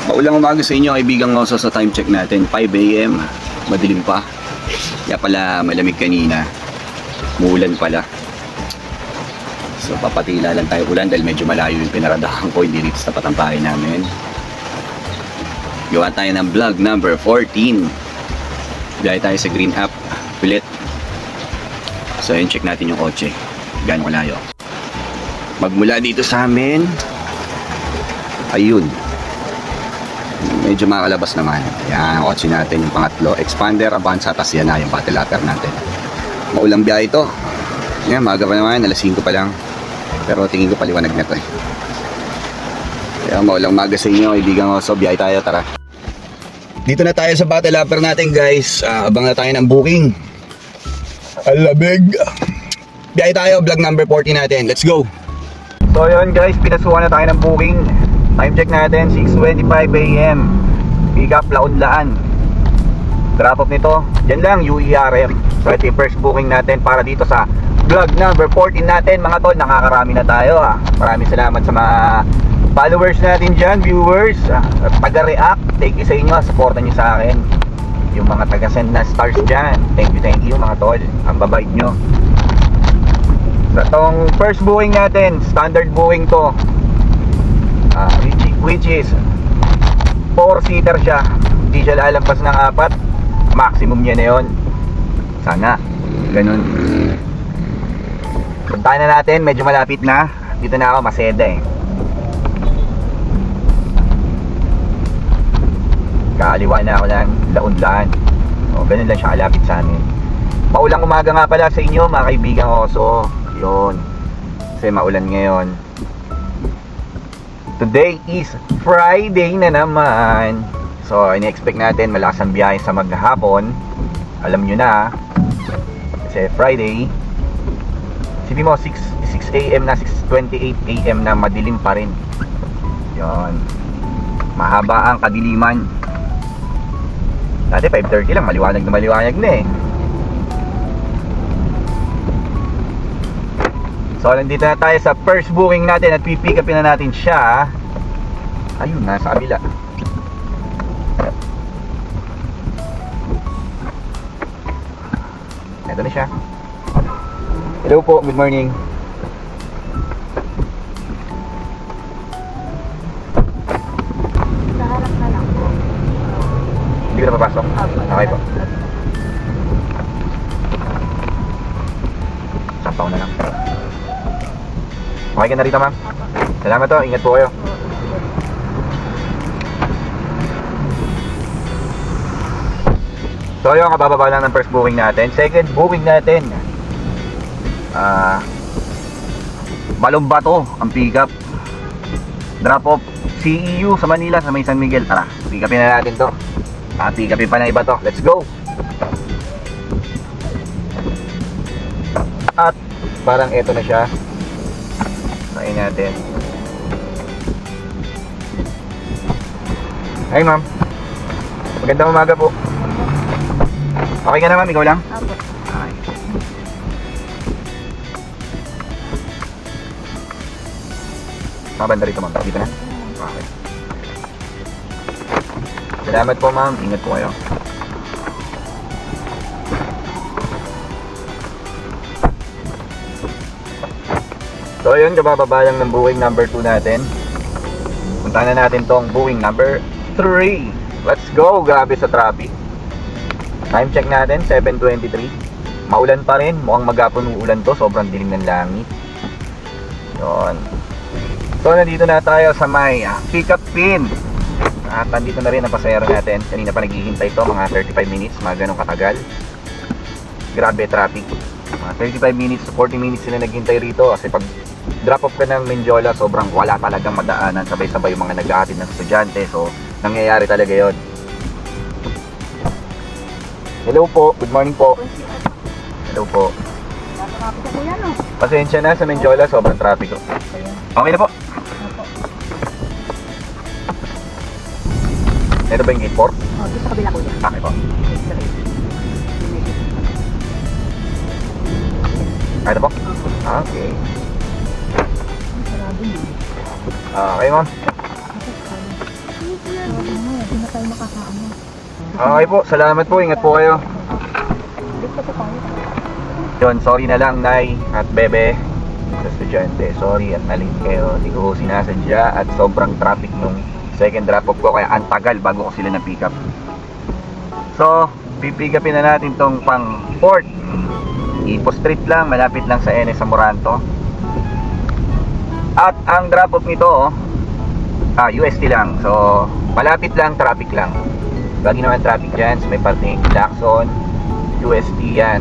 Maulang umaga sa inyo kaibigang ngoso. Sa time check natin 5 AM, madilim pa. Kaya pala malamig kanina, muulan pala. So papatila lang tayo ulan dahil medyo malayo yung pinaradahan ko, hindi rito sa tapat ang bahay namin. Gawa tayo ng vlog number 14. Biyahe tayo sa Green App ulit. So yun, check natin yung kotse, gaano kalayo. Magmula dito sa amin, ayun, medyo makakalabas naman. Yan, kotse natin yung pangatlo, Expander, Avanza, tas yan na yung battle lapper natin. Maulang biyahe ito. Yan, maaga pa naman, alas 5 pa lang. Pero tingin ko paliwanag na ito eh. Kaya maulang maga sa inyo, kaibigan ko. So biyahe tayo, tara. Dito na tayo sa battle lapper natin guys. Abang na tayo ng booking. Alabig. Biyahe tayo, vlog number 40 natin. Let's go. So yun guys, pinasuhan na tayo ng booking. Time check natin, 6:25 AM. Pick up, Laon-Laan. Drop off nito, dyan lang, UERM. So ito yung first booking natin para dito sa vlog number 14 natin. Mga tol, nakakarami na tayo ha. Maraming salamat sa mga followers natin dyan, viewers, taga-react. Thank you sa inyo, supportan nyo sa akin. Yung mga taga-send na stars dyan, thank you mga tol. Ang babait nyo. So itong first booking natin, standard booking to, which is 4-seater siya. Hindi siya lalampas ng 4. Maximum niya na yun. Sana ganun. Puntahan na natin, medyo malapit na. Dito na ako, Maseda eh. Kaaliwa na ako ng Laon-Laan. O, ganun lang siya kalapit sa amin. Maulang umaga nga pala sa inyo mga kaibigan ko. So yun, kasi maulan ngayon. Today is Friday na naman. So ini-expect natin malakas ang biyahe sa maghapon. Alam nyo na, kasi Friday. Sabi mo 6 AM na, 6:28 AM na, madilim pa rin. Yun, mahaba ang kadiliman. Dati 5:30 lang, maliwanag na eh. So nandito na tayo sa first booking natin at pipick upin na natin siya. Ayun, nasa kabila. Ito na siya. Hello po, good morning. Naharap na lang po. Hindi ko na papasok? Okay po. Sampaw na lang. Okay ka na rito ma'am? Salamat to, ingat po kayo. So yun, kabababa lang ng first booking natin. Second booking natin, Balombato ang pick up. Drop off CEU sa Manila, sa may San Miguel. Tara, pick upin na natin to. Pick upin pa na iba to. Let's go. At parang eto na siya. Kain natin. Hi ma'am, magandang umaga po. Okay ka na ma'am, ikaw lang? Apo. Ay. Mabanda rito ma'am, dito na? Okay. Salamat po ma'am, ingat po kayo. So yun, kabababa lang ng booking number 2 natin. Puntahan na natin tong booking number 3. Let's go, grabe sa traffic. Time check natin, 7:23. Maulan pa rin, mukhang maghapon uulan to, sobrang dilim ng langit. Yun. So nandito na tayo sa may pick up pin. At nandito na rin ang pasahero natin. Kanina pa naghihintay to, mga 35 minutes, mga ganong katagal. Grabe traffic. Mga 35 minutes to 40 minutes sila naghintay rito. Kasi pag drop off ka ng Menjola, sobrang wala talagang madaanan. Sabay-sabay yung mga naghahatid ng estudyante. So nangyayari talaga yon. Hello po, good morning po. Hello po. Nakakapit ako yan o. Pasensya na sa Menjola, sobrang traffic. Okay na po. Ito ba yung gate 4? O, dito sa kabila ko yan. Okay po. Ito po? Okay. Sarado mo. Okay ma'am. Hindi na tayo makasama. Okay po, salamat po. Ingat po kayo. Dito pa tayo. Yun, sorry na lang, Nay at Bebe. Sa estudyante, sorry at nalate kayo. Hindi ko sinasadya at sobrang traffic nung second drop-off ko. Kaya ang tagal bago ko sila na-pick up. So, pipick upin na natin tong pang port. Ipo Street lang, malapit lang sa NS Amoranto. At ang drop-off nito, UST lang. So, malapit lang, traffic lang. Lagi naman traffic dyan. So, may parting Jackson, UST yan.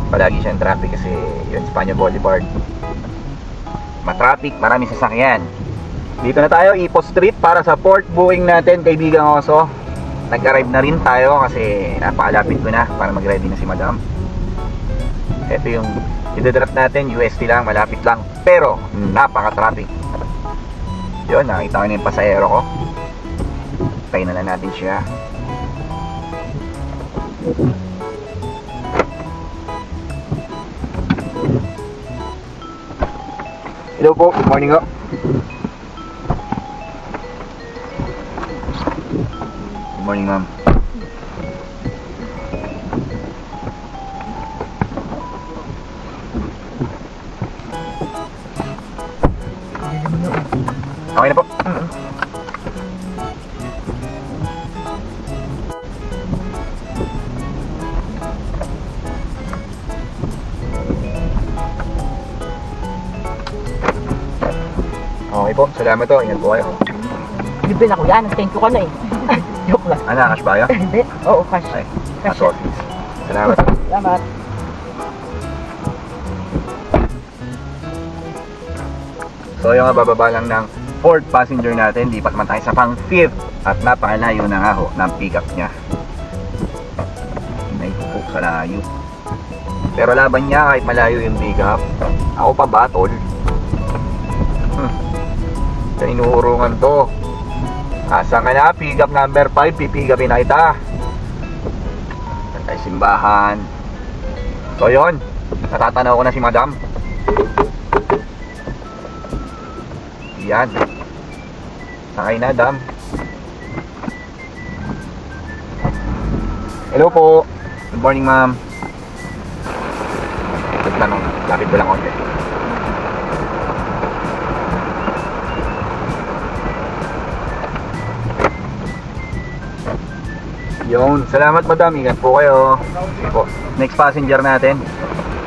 Palagi siyang traffic kasi yun, Espanya Boulevard. Matraffic, maraming sasakyan. Dito na tayo, Ipo Street para sa port booking natin, kaibigang Oso. Nag-arrive na rin tayo kasi napakalapit ko na para mag-ready na si Madam. Ito yung i-drop natin, UST lang, malapit lang. Pero, napaka-traffic. Yun, nakita ko na yung pasahero ko. Tayo na lang natin siya. Hello po, good morning po. Good morning, ma'am. Okay na po. Okay po, salamat po. Ingat po kayo. Libre na kuya, nag-thank you ka na eh. Joke lang. Ana, cash ba kayo? Hindi. Oo, cash. Ay, Cash. cash office. Salamat. Salamat. So yung bababa lang ng 4th passenger natin, lipat man tayo sa pang 5th at napakalayo na nga ho ng pick up niya. Naipupok sa layo. Pero laban niya kahit malayo yung pick up. Ako pa battle. Sa inuurungan to. Asan ka na? Pick up number 5, pipick upin na kita. Tayo simbahan. So yun, natatanaw ko na si Madam. Yan. Sakay na, Dam. Hello po. Good morning, ma'am. Good lang, lapit ko lang konti. Yun. Salamat, Madam. Ingat po kayo. Okay po. Next passenger natin.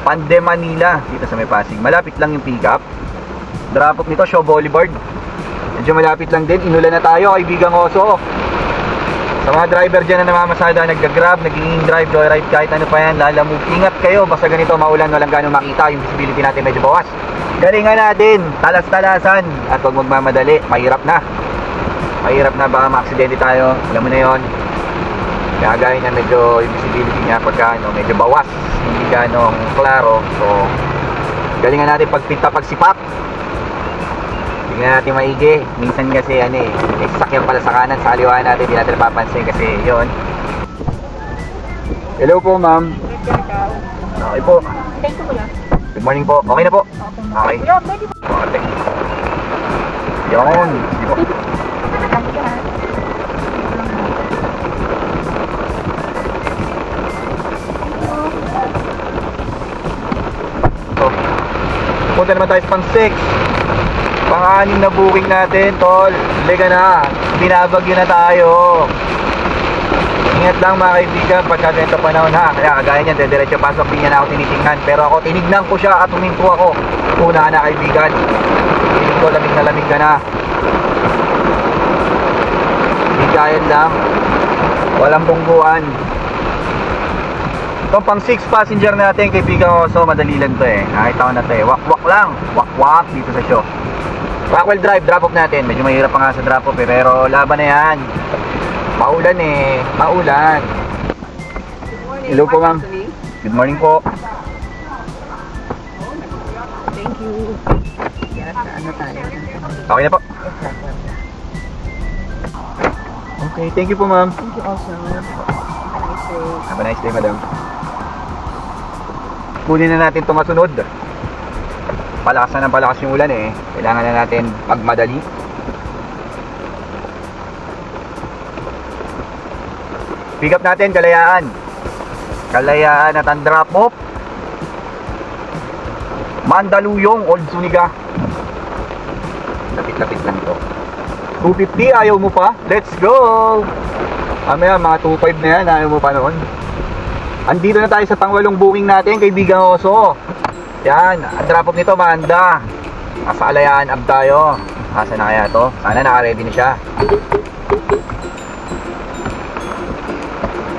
Pande, Manila. Dito sa may Pasig. Malapit lang yung pick up. Drop off nito, Shaw Boulevard. Medyo malapit lang din. Inulan na tayo, kaibigang Oso. Sa mga driver dyan na namamasada, nag-grab, nag-drive, joyride, kahit ano pa yan, lalamove. Ingat kayo, basta ganito, maulan, walang gano'ng makita. Yung visibility natin medyo bawas. Galingan natin, talas-talasan. At huwag magmamadali, mahirap na. Mahirap na, baka maaksidente tayo. Alam mo na yon. Kaya gaya niya, medyo yung visibility niya pagka medyo bawas. Hindi gano'ng klaro. So, galingan natin pagpinta, pagsipak. Tingnan natin maigi. Minsan kasi may sasakyan pala sa kanan, sa kaliwa natin, hindi natin napapansin kasi yon. Hello po, ma'am. Okay po. Thank you kuya. Good morning po. Okay na po. Okay. Kuya, pwede po. Okay. Yun. Sige po. So, punta naman tayo sa pang 6. Pang-anim na booking natin, tol. Liga na. Binabagyo na tayo. Ingat lang mga kaibigan pagka ganito panahon ha. Kaya kagaya niyan, diretso pasok, hindi niya na ako tinitingnan. Pero ako, tinignan ko siya at huminto ako. Una na kaibigan. Tinig ko, lamig na lamig ka na. Bigayan lang. Walang bungguan. Itong pang 6 passenger natin, kaibigan ko, so madali lang to eh. Nakita ko na to eh. Wak-wak lang. Wak-wak dito sa show. Rockwell Drive, drop-off natin. Medyo mahirap pa nga sa drop-off eh, pero laban na yan. Maulan eh. Maulan. Hello po, ma'am. Good morning po. Thank you. Yes, ano tayo? Okay na po. Okay, thank you po, ma'am. Thank you also. Have a nice day, madam. Kunin na natin itong masunod. Palakas na ng palakas yung ulan eh. Kailangan na natin magmadali. Pick up natin, Kalayaan. Kalayaan at ang drop off. Mandaluyong, Old Suniga. Lapit-lapit lang to. 250, ayaw mo pa? Let's go! Mamaya, mga 2.5 na yan, ayaw mo pa noon. Andito na tayo sa pangwalong booking natin, kaibigang Oso. Yan, ang drop off nito, Manda. Nasa Kalayaan Ab tayo. Asa na kaya to? Sana naka-ready na siya.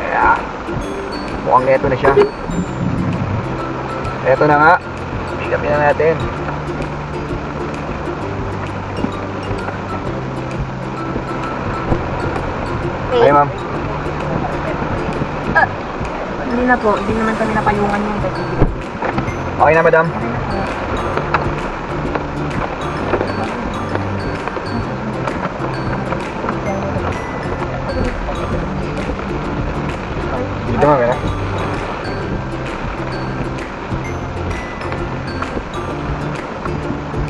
Yeah. Mukhang eto na siya. Eto na nga. Pick up na natin. Hey ma'am. Hindi na po. Hindi naman kami napayungan yung kasi. Okay na madam. Dito ma'am na.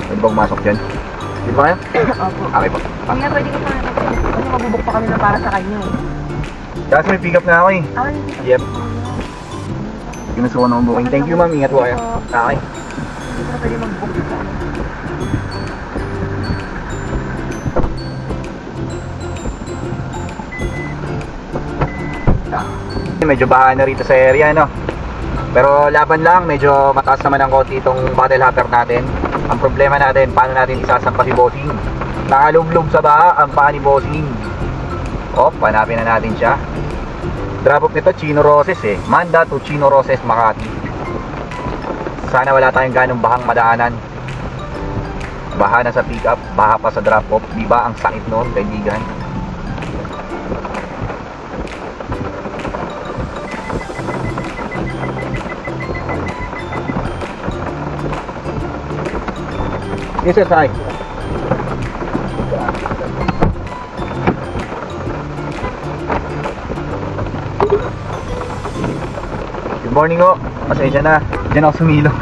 Pwede ba pumasok dyan? Dito ba kayo? Opo. Okay po. Kuya, pwede ko pa. Kasi mabubuk pa kami na para sa kanya eh. Kasi may pick up na ako eh. Ay, Yep. Ginusuha na akong booking. Thank you ma'am. Ingat po kayo. Okay. hindi ko na pwede mag-book sa ano. Medyo baha na rito sa area, no? Pero laban lang, medyo mataas naman ang konti itong bottle hopper natin. Ang problema natin, paano natin isasampa si Bossing? Nakalublob sa baha ang paa ni Bossing. O, hanapin na natin siya. Drop off nito, Chino Roses eh. Manda to Chino Roses, Makati. Sana wala tayong ganong bahang madaanan. Baha na sa pick up, baha pa sa drop off. Diba ang sakit noon, kaibigan? Yes sir, hi. Good morning ho. Pasensya na. Diyan ako sumilong.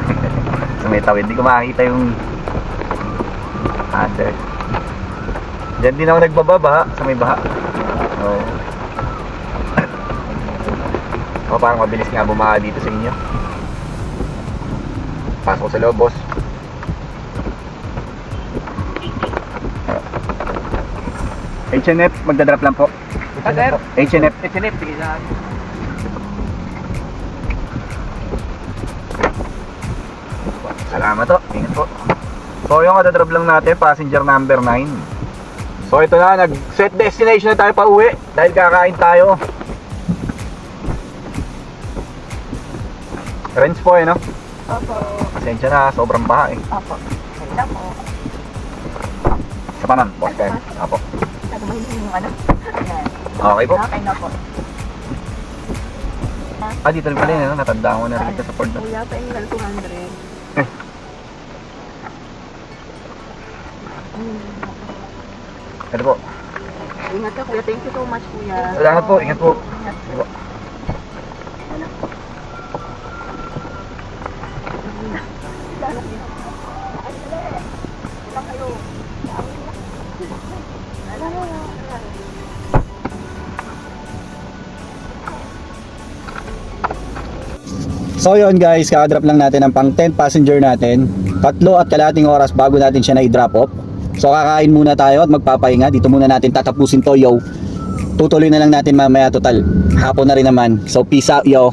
Sa may tawid. Hindi ko makakita yung answer. Diyan din ako nagbaba sa may baha. So, parang mabilis nga bumaha dito sa inyo. Pasok ko sa loob, boss. H&F, magdadrop lang po. Sir? H&F. H&F, sige na. Salamat to. Ingat po. So yung kadadrop lang natin, passenger number 9. So ito na, nag-set destination na tayo pa uwi. Dahil kakain tayo. Rents po no? Opo. Pasensya na, sobrang baha Opo. Ganda po. Sa pa ma'am, boss kayo. Apo. Sabi mo hindi yung ano. Ayan. Okay po. Okay na po. Dito rin pala yun, natandaan ko na rin ito sa Ford. Kuya, pahingal 200. Ito po. Ingat ka kuya. Thank you so much kuya. Salamat po, ingat po. Ingat Sige po. So yun guys, kakadrop lang natin ang pang 10 passenger natin. 3.5 oras bago natin siya na-i-drop off. So kakain muna tayo at magpapahinga. Dito muna natin tatapusin to, yo. Tutuloy na lang natin mamaya, total hapon na rin naman. So peace out, yo.